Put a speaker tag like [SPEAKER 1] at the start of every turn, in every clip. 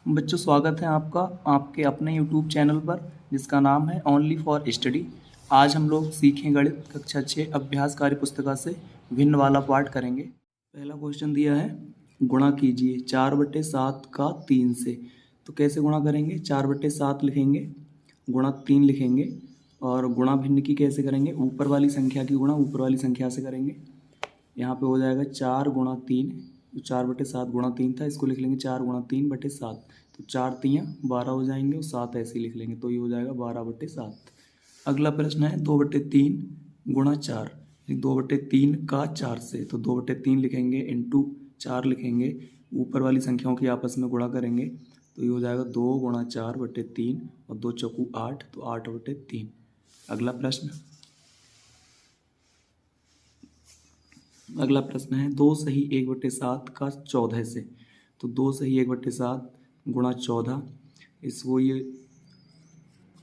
[SPEAKER 1] बच्चों स्वागत है आपका आपके अपने YouTube चैनल पर जिसका नाम है ओनली फॉर स्टडी। आज हम लोग सीखें गणित कक्षा 6 अभ्यास कार्य पुस्तिका से भिन्न वाला पार्ट करेंगे। पहला क्वेश्चन दिया है गुणा कीजिए 4/7 का 3 से। तो कैसे गुणा करेंगे? 4/7 लिखेंगे, गुणा 3 लिखेंगे और गुणा भिन्न की कैसे करेंगे? ऊपर वाली संख्या की गुणा ऊपर वाली संख्या से करेंगे। यहाँ पे हो जाएगा 4 गुणा 3, 4/7 गुणा 3 था, इसको लिख लेंगे 4 गुणा 3/7। तो 4 तियाँ 12 हो जाएंगे और 7 ऐसे ही लिख लेंगे, तो ये हो जाएगा 12/7। अगला प्रश्न है 2/3 गुणा 4, 2/3 का 4 से। तो 2/3 लिखेंगे इंटू 4 लिखेंगे, ऊपर वाली संख्याओं की आपस में गुणा करेंगे, तो ये हो जाएगा 2 गुणा 4/3 और 2 चौकू 8, तो 8/3। अगला प्रश्न है 2 सही 1/7 का 14 से। तो 2 सही 1/7 गुणा 14, इसको ये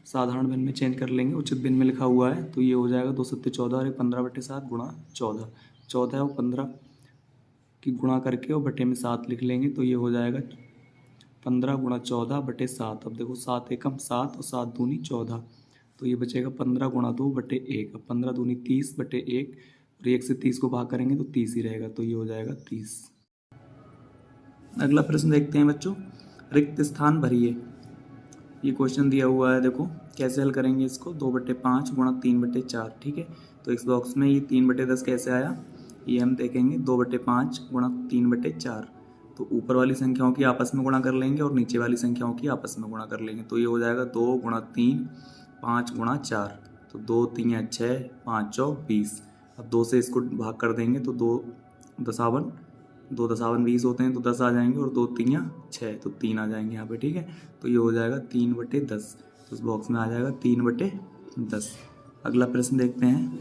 [SPEAKER 1] साधारण भिन्न में चेंज कर लेंगे, उचित भिन्न में लिखा हुआ है, तो ये हो जाएगा 2 सत्ते 14 और 15/7 गुणा 14। 14 और 15 की गुणा करके और बटे में 7 लिख लेंगे, तो ये हो जाएगा 15 गुणा 14/7। अब देखो 7 एकम 7 और 7 दूनी 14, तो ये बचेगा 15 गुणा 2/1। अब 15 दूनी 30/1 और 1 से 30 को भाग करेंगे तो 30 ही रहेगा, तो ये हो जाएगा 30। अगला प्रश्न देखते हैं बच्चों, रिक्त स्थान भरिए। ये क्वेश्चन दिया हुआ है, देखो कैसे हल करेंगे इसको। 2/5 गुणा 3/4, ठीक है। तो इस बॉक्स में ये 3/10 कैसे आया, ये हम देखेंगे। 2/5 गुणा 3/4, तो ऊपर वाली संख्याओं की आपस में गुणा कर लेंगे और नीचे वाली संख्याओं की आपस में गुणा कर लेंगे, तो ये हो जाएगा 2 गुणा 3 5 गुणा 4। तो 2 3 6 5 चौक 20। अब 2 से इसको भाग कर देंगे तो 2 दसावन 20 होते हैं, तो 10 आ जाएंगे और 2 3 6, तो 3 आ जाएंगे यहाँ पे, ठीक है। तो ये हो जाएगा 3/10, तो इस बॉक्स में आ जाएगा 3/10। अगला प्रश्न देखते हैं।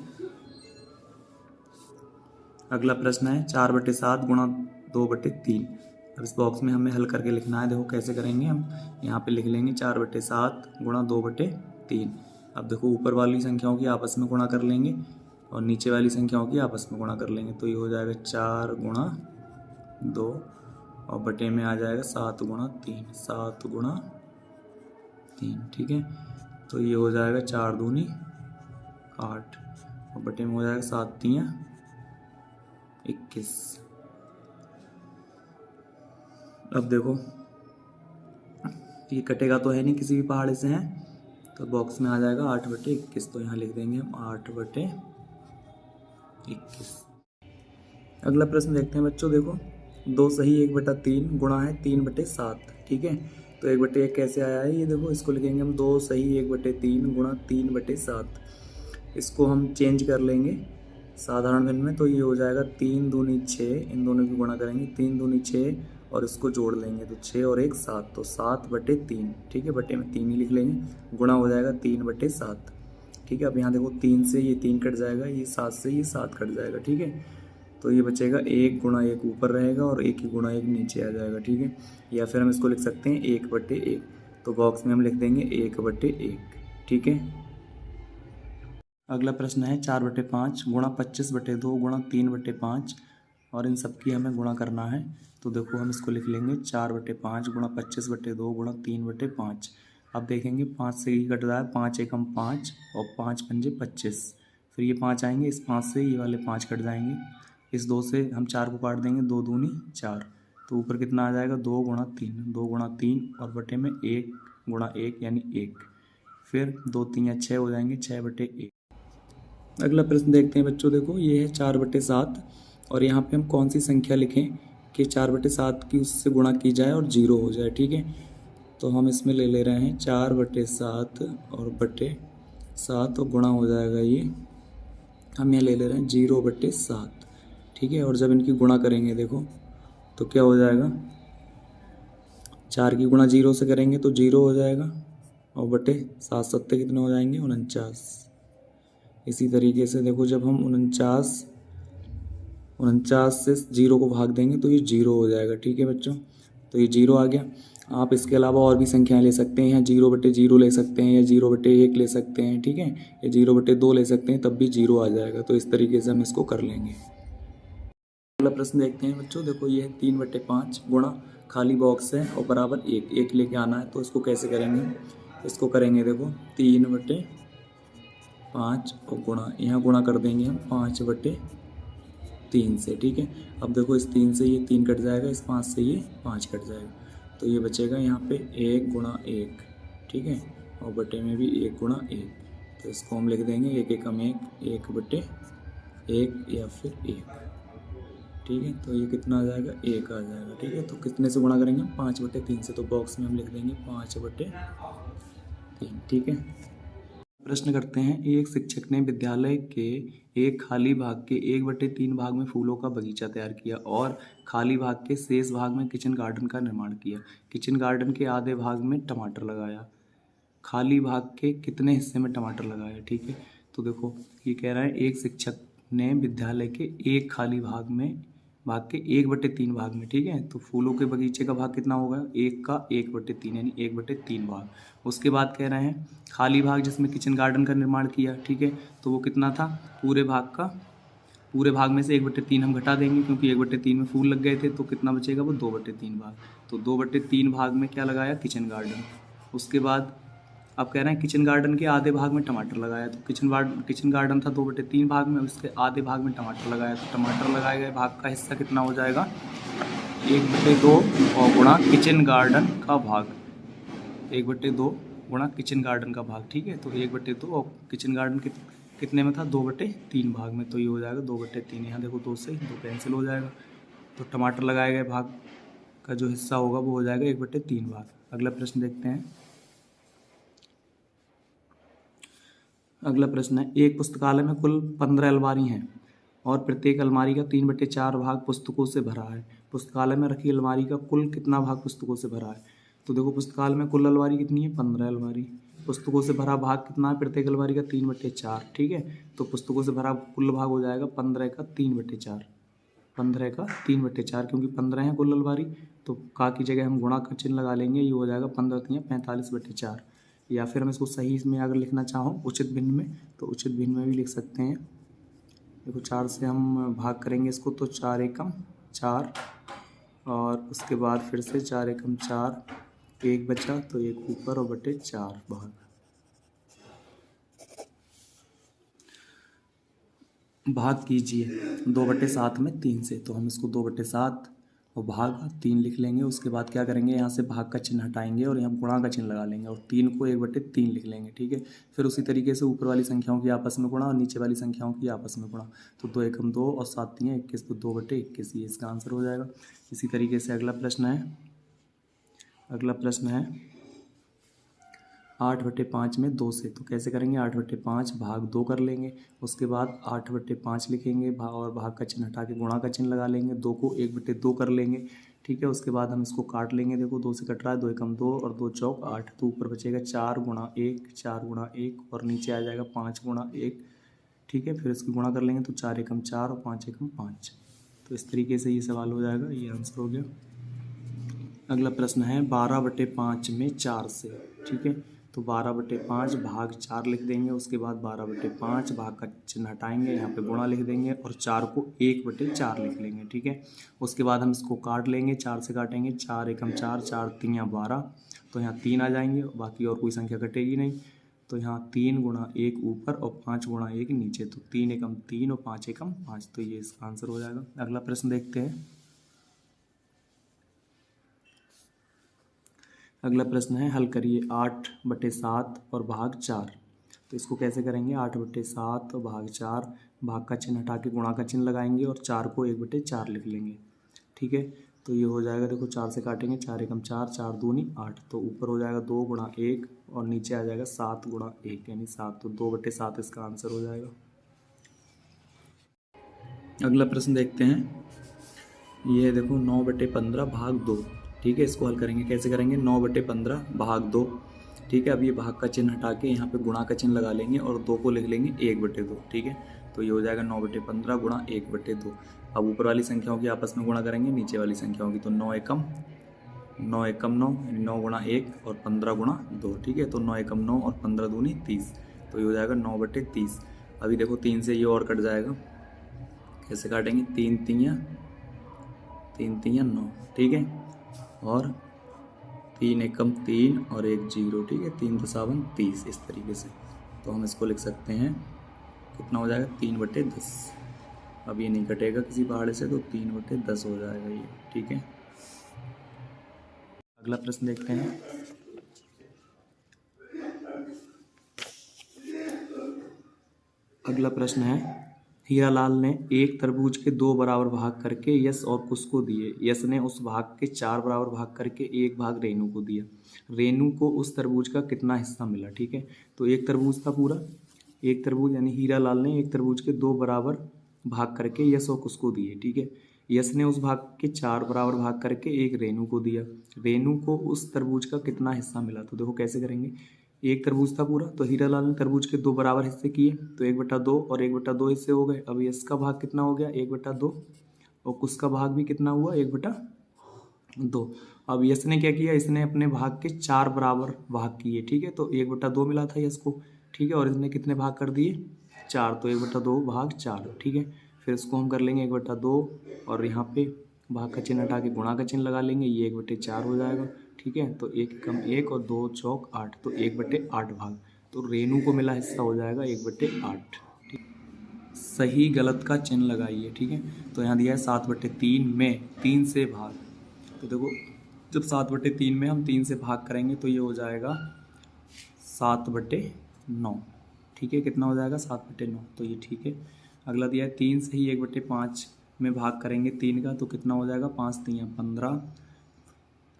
[SPEAKER 1] अगला प्रश्न है 4/7 गुणा 2/3। अब इस बॉक्स में हमें हल करके लिखना है, देखो कैसे करेंगे हम। यहाँ पे लिख लेंगे 4/7 गुणा 2/3। अब देखो ऊपर वाली संख्याओं की आपस में गुणा कर लेंगे और नीचे वाली संख्याओं की आपस में गुणा कर लेंगे, तो ये हो जाएगा 4 गुणा 2 और बटे में आ जाएगा 7 गुणा 3, 7 गुणा 3, ठीक है। तो ये हो जाएगा 4 दूनी 8 और बटे में हो जाएगा 7 3 21। अब देखो ये कटेगा तो है नहीं, किसी भी पहाड़े से है, तो बॉक्स में आ जाएगा 8/21, तो यहाँ लिख देंगे हम 8/21। अगला प्रश्न देखते हैं बच्चों, देखो 2 सही 1/3 गुणा है 3/7, ठीक है। तो 1/1 कैसे आया है, ये देखो इसको लिखेंगे हम 2 सही 1/3 गुणा 3/7। इसको हम चेंज कर लेंगे साधारण भिन्न में, तो ये हो जाएगा 3 दूनी 6, इन दोनों की गुणा करेंगे, 3 दूनी 6 और इसको जोड़ लेंगे, तो 6 और 1 7, तो 7/3, ठीक है। बटे में 3 ही लिख लेंगे, गुणा हो जाएगा 3/7, ठीक है। अब यहाँ देखो 3 से ये 3 कट जाएगा, ये 7 से ये 7 कट जाएगा, ठीक है। तो ये बचेगा 1 गुणा 1 ऊपर रहेगा और 1 ही गुणा 1 नीचे आ जाएगा, ठीक है। या फिर हम इसको लिख सकते हैं 1/1, तो बॉक्स में हम लिख देंगे 1/1, ठीक है। अगला प्रश्न है 4/5 गुणा 25/2 गुणा 3/5 और इन सब की हमें गुणा करना है। तो देखो हम इसको लिख लेंगे 4/5 गुणा 25/2 गुणा 3/5। अब देखेंगे 5 से ही कट रहा है, 5 एकम 5 और 5 पंजे 25, फिर ये 5 आएंगे, इस 5 से ये वाले 5 कट जाएंगे, इस 2 से हम 4 को काट देंगे, 2 दूनी 4, तो ऊपर कितना आ जाएगा 2 गुणा 3, 2 गुणा 3 और बटे में 1 गुणा 1 यानी 1, फिर 2 3 6 हो जाएंगे 6/1। अगला प्रश्न देखते हैं बच्चों, देखो ये है 4/7 और यहाँ पे हम कौन सी संख्या लिखें कि 4/7 की उससे गुणा की जाए और 0 हो जाए, ठीक है। तो हम इसमें ले रहे हैं 4/7 और बटे 7 और गुणा हो जाएगा, ये हम यहाँ ले रहे हैं 0/7, ठीक है। और जब इनकी गुणा करेंगे देखो तो क्या हो जाएगा, 4 की गुणा 0 से करेंगे तो 0 हो जाएगा और बटे 7 सत्ते कितने हो जाएंगे 49। इसी तरीके से देखो जब हम 49 से 0 को भाग देंगे तो ये 0 हो जाएगा, ठीक है बच्चों। तो ये 0 आ गया। आप इसके अलावा और भी संख्याएं ले सकते हैं, या 0/0 ले सकते हैं, या 0/1 ले सकते हैं, ठीक है, या 0/2 ले सकते हैं, तब भी 0 आ जाएगा। तो इस तरीके से हम इसको कर लेंगे। अगला प्रश्न देखते हैं बच्चों। देखो ये है 3/5 गुणा खाली बॉक्स है और बराबर एक एक लेके आना है। तो इसको कैसे करेंगे, इसको करेंगे देखो 3/5 और गुणा, यहाँ गुणा कर देंगे हम 5/3 से। ठीक है, अब देखो इस 3 से ये 3 कट जाएगा, इस 5 से ये 5 कट जाएगा, तो ये बचेगा यहाँ पे 1 गुणा 1। ठीक है, और बटे में भी 1 गुणा 1, तो इसको हम लिख देंगे 1 एकम 1, 1/1 या फिर 1। ठीक है, तो ये कितना आ जाएगा, 1 आ जाएगा। ठीक है, तो कितने से गुणा करेंगे, 5/3 से, तो बॉक्स में हम लिख देंगे 5/3। ठीक है, प्रश्न करते हैं। एक शिक्षक ने विद्यालय के एक खाली भाग के 1/3 भाग में फूलों का बगीचा तैयार किया और खाली भाग के शेष भाग में किचन गार्डन का निर्माण किया। किचन गार्डन के आधे भाग में टमाटर लगाया, खाली भाग के कितने हिस्से में टमाटर लगाया। ठीक है, तो देखो ये कह रहा है एक शिक्षक ने विद्यालय के एक खाली भाग के 1/3 भाग में, ठीक है, तो फूलों के बगीचे का भाग कितना होगा, 1 का 1/3 यानी 1/3 भाग। उसके बाद कह रहे हैं खाली भाग जिसमें किचन गार्डन का निर्माण किया। ठीक है, तो वो कितना था, पूरे भाग में से 1/3 हम घटा देंगे क्योंकि 1/3 में फूल लग गए थे, तो कितना बचेगा, वो 2/3 भाग। तो 2/3 भाग में क्या लगाया, किचन गार्डन। उसके बाद अब कह रहे हैं किचन गार्डन के आधे भाग में टमाटर लगाया, तो किचन गार्डन था 2/3 भाग में, उसके आधे भाग में टमाटर लगाया, तो टमाटर लगाए गए भाग का हिस्सा कितना हो जाएगा, 1/2 और गुणा किचन गार्डन का भाग, 1/2 गुणा किचन गार्डन का भाग। ठीक है, तो 1/2 और किचन गार्डन कितने में था, 2/3 भाग में, तो ये हो जाएगा 2/3। यहाँ देखो 2 से 2 कैंसिल हो जाएगा, तो टमाटर लगाए गए भाग का जो हिस्सा होगा वो हो जाएगा 1/3 भाग। अगला प्रश्न देखते हैं। अगला प्रश्न है, एक पुस्तकालय में कुल 15 अलमारी हैं और प्रत्येक अलमारी का 3/4 भाग पुस्तकों से भरा है। पुस्तकालय में रखी अलमारी का कुल कितना भाग पुस्तकों से भरा है। तो देखो पुस्तकालय में कुल अलमारी कितनी है, 15 अलमारी, पुस्तकों से भरा भाग कितना है, प्रत्येक अलमारी का 3/4। ठीक है, तो पुस्तकों से भरा कुल भाग हो जाएगा 15 का 3/4, 15 का 3/4, क्योंकि 15 है कुल अलमारी, तो का की जगह हम गुणा का चिन्ह लगा लेंगे, ये हो जाएगा 15 × 45/4। या फिर हम इसको सही इसमें अगर लिखना चाहो उचित भिन्न में, तो उचित भिन्न में भी लिख सकते हैं। देखो 4 से हम भाग करेंगे इसको, तो 4 एकम 4 और उसके बाद फिर से 4 एकम 4, 1 बचा, तो 1 ऊपर और बटे 4 भाग। भाग कीजिए 2/7 में 3 से, तो हम इसको 2/7 और भाग 3 लिख लेंगे। उसके बाद क्या करेंगे, यहाँ से भाग का चिन्ह हटाएंगे और यहाँ गुणा का चिन्ह लगा लेंगे और 3 को 1/3 लिख लेंगे। ठीक है, फिर उसी तरीके से ऊपर वाली संख्याओं की आपस में गुणा और नीचे वाली संख्याओं की आपस में गुणा, तो 2 एकम 2 और 7 3 21, तो 2/21 ये इसका आंसर हो जाएगा। इसी तरीके से अगला प्रश्न है 8/5 में 2 से, तो कैसे करेंगे, 8/5 भाग 2 कर लेंगे, उसके बाद 8/5 लिखेंगे और भाग का चिन्ह हटा के गुणा का चिन्ह लगा लेंगे, 2 को 1/2 कर लेंगे। ठीक है, उसके बाद हम इसको काट लेंगे, देखो 2 से कट रहा है, 2 एकम 2 और 2 चौक 8, तो ऊपर बचेगा 4 × 1, 4 × 1 और नीचे आ जाएगा 5 × 1। ठीक है, फिर इसकी गुणा कर लेंगे, तो 4 एकम 4 और 5 एकम 5, तो इस तरीके से ये सवाल हो जाएगा, ये आंसर हो गया। अगला प्रश्न है 12/5 में 4 से। ठीक है, तो 12/5 भाग 4 लिख देंगे, उसके बाद 12/5 भाग का चिन्ह हटाएंगे, यहाँ पे गुणा लिख देंगे और 4 को 1/4 लिख लेंगे। ठीक है, उसके बाद हम इसको काट लेंगे, 4 से काटेंगे, 4 एकम 4, 4 3 12, तो यहाँ 3 आ जाएंगे, बाकी और कोई संख्या कटेगी नहीं, तो यहाँ 3 × 1 ऊपर और 5 × 1 नीचे, तो 3 एकम 3 और 5 एकम 5, तो ये इसका आंसर हो जाएगा। अगला प्रश्न देखते हैं। अगला प्रश्न है, हल करिए 8/7 और भाग 4। तो इसको कैसे करेंगे, 8/7 और भाग 4, भाग का चिन्ह हटा के गुणा का चिन्ह लगाएंगे और 4 को 1/4 लिख लेंगे। ठीक है, तो ये हो जाएगा, देखो 4 से काटेंगे, 4 एकम 4, 4 दूनी 8, तो ऊपर हो जाएगा 2 × 1 और नीचे आ जाएगा 7 × 1 यानी 7, तो 2/7 इसका आंसर हो जाएगा। अगला प्रश्न देखते हैं, ये देखो 9/15 भाग 2। ठीक है, इसको हल करेंगे, कैसे करेंगे, 9/15 भाग 2। ठीक है, अब ये भाग का चिन्ह हटा के यहाँ पे गुणा का चिन्ह लगा लेंगे और 2 को लिख लेंगे 1/2। ठीक है, तो ये हो जाएगा 9/15 गुणा 1/2। अब ऊपर वाली संख्याओं की आपस में गुणा करेंगे, नीचे वाली संख्याओं की, तो 9 एकम 9 9 × 1 और 15 × 2। ठीक है, तो 9 एकम 9 और 15 दूनी 30, तो ये हो जाएगा 9/30। अभी देखो 3 से ये और कट जाएगा, कैसे काटेंगे, 3 3 3 3 9, ठीक है। और 3 एकम 3 और 1 0, ठीक है। 3 दशावन 30, इस तरीके से। तो हम इसको लिख सकते हैं, कितना हो जाएगा 3/10। अब ये नहीं कटेगा किसी पहाड़े से, तो 3/10 हो जाएगा ये, ठीक है। अगला प्रश्न देखते हैं। अगला प्रश्न है, हीरालाल ने एक तरबूज के 2 बराबर भाग करके यश और कुश को दिए। यश ने उस भाग के 4 बराबर भाग करके 1 भाग रेनू को दिया। रेनू को उस तरबूज का कितना हिस्सा मिला, ठीक है। तो एक तरबूज था पूरा, एक तरबूज यानी हीरालाल ने एक तरबूज के 2 बराबर भाग करके यश और कुश को दिए, ठीक है। यश ने उस भाग के 4 बराबर भाग करके 1 रेनू को दिया। रेनू को उस तरबूज का कितना हिस्सा मिला। तो देखो कैसे करेंगे, एक तरबूज था पूरा, तो हीरालाल ने तरबूज के 2 बराबर हिस्से किए, तो 1/2 और 1/2 हिस्से हो गए। अब यश का भाग कितना हो गया, 1/2, और कुश का भाग भी कितना हुआ, 1/2। अब यश ने क्या किया, इसने अपने भाग के 4 बराबर भाग किए, ठीक है। तो 1/2 मिला था यश को, ठीक है, और इसने कितने भाग कर दिए, 4, तो 1/2 भाग 4, ठीक है। फिर इसको हम कर लेंगे 1/2 और यहाँ पे भाग का चिन्ह हटा के गुणा का चिन्ह लगा लेंगे, ये 1/4 हो जाएगा, ठीक है। तो 1 कम 1 और 2 चौक 8, तो 1/8 भाग। तो रेनू को मिला हिस्सा हो जाएगा 1/8, ठीक। सही गलत का चिन्ह लगाइए, ठीक है। तो यहाँ दिया है 7/3 में 3 से भाग। तो देखो जब 7/3 में हम 3 से भाग करेंगे तो ये हो जाएगा 7/9, ठीक है। कितना हो जाएगा 7/9, तो ये ठीक है। अगला दिया है 3 से ही 1/5 में भाग करेंगे 3 का, तो कितना हो जाएगा 5 3 15,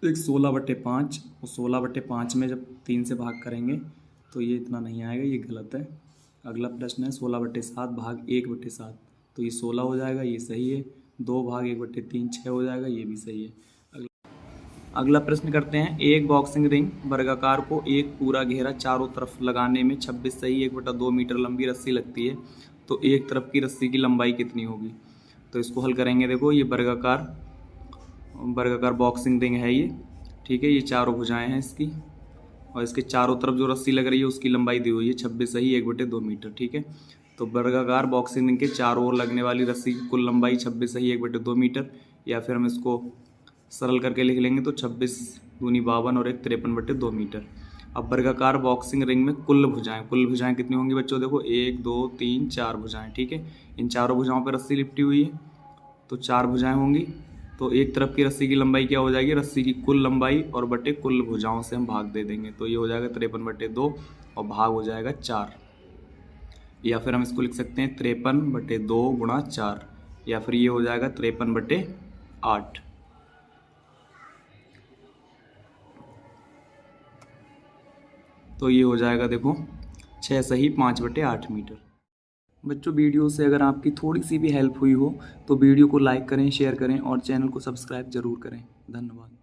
[SPEAKER 1] तो 16/5, और 16/5 में जब 3 से भाग करेंगे तो ये इतना नहीं आएगा, ये गलत है। अगला प्रश्न है 16/7 भाग 1/7, तो ये 16 हो जाएगा, ये सही है। 2 भाग 1/3 6 हो जाएगा, ये भी सही है। अगला प्रश्न करते हैं, एक बॉक्सिंग रिंग वर्गाकार को एक पूरा घेरा चारों तरफ लगाने में 26 सही 1/2 मीटर लंबी रस्सी लगती है, तो एक तरफ की रस्सी की लंबाई कितनी होगी। तो इसको हल करेंगे। देखो ये वर्गाकार बॉक्सिंग रिंग है ये, ठीक है। ये चारों भुजाएं हैं इसकी, और इसके चारों तरफ जो रस्सी लग रही है उसकी लंबाई दी हुई है 26 सही 1/2 मीटर, ठीक है। तो वर्गाकार बॉक्सिंग रिंग के चारों ओर लगने वाली रस्सी की कुल लंबाई 26 सही 1/2 मीटर, या फिर हम इसको सरल करके लिख लेंगे तो 26 दूनी 52 और 1 53/2 मीटर। अब वर्गाकार बॉक्सिंग रिंग में कुल भुजाएं कितनी होंगी बच्चों, देखो 1 2 3 4 भुजाएं, ठीक है। इन चारों भुजाओं पर रस्सी लिपटी हुई है, तो 4 भुजाएं होंगी। तो एक तरफ की रस्सी की लंबाई क्या हो जाएगी, रस्सी की कुल लंबाई और बटे कुल भुजाओं से हम भाग दे देंगे, तो ये हो जाएगा 53/2 और भाग हो जाएगा 4। या फिर हम इसको लिख सकते हैं 53/2 गुणा 4, या फिर ये हो जाएगा 53/8। तो ये हो जाएगा देखो 6 सही 5/8 मीटर। बच्चों वीडियो से अगर आपकी थोड़ी सी भी हेल्प हुई हो तो वीडियो को लाइक करें, शेयर करें और चैनल को सब्सक्राइब जरूर करें। धन्यवाद।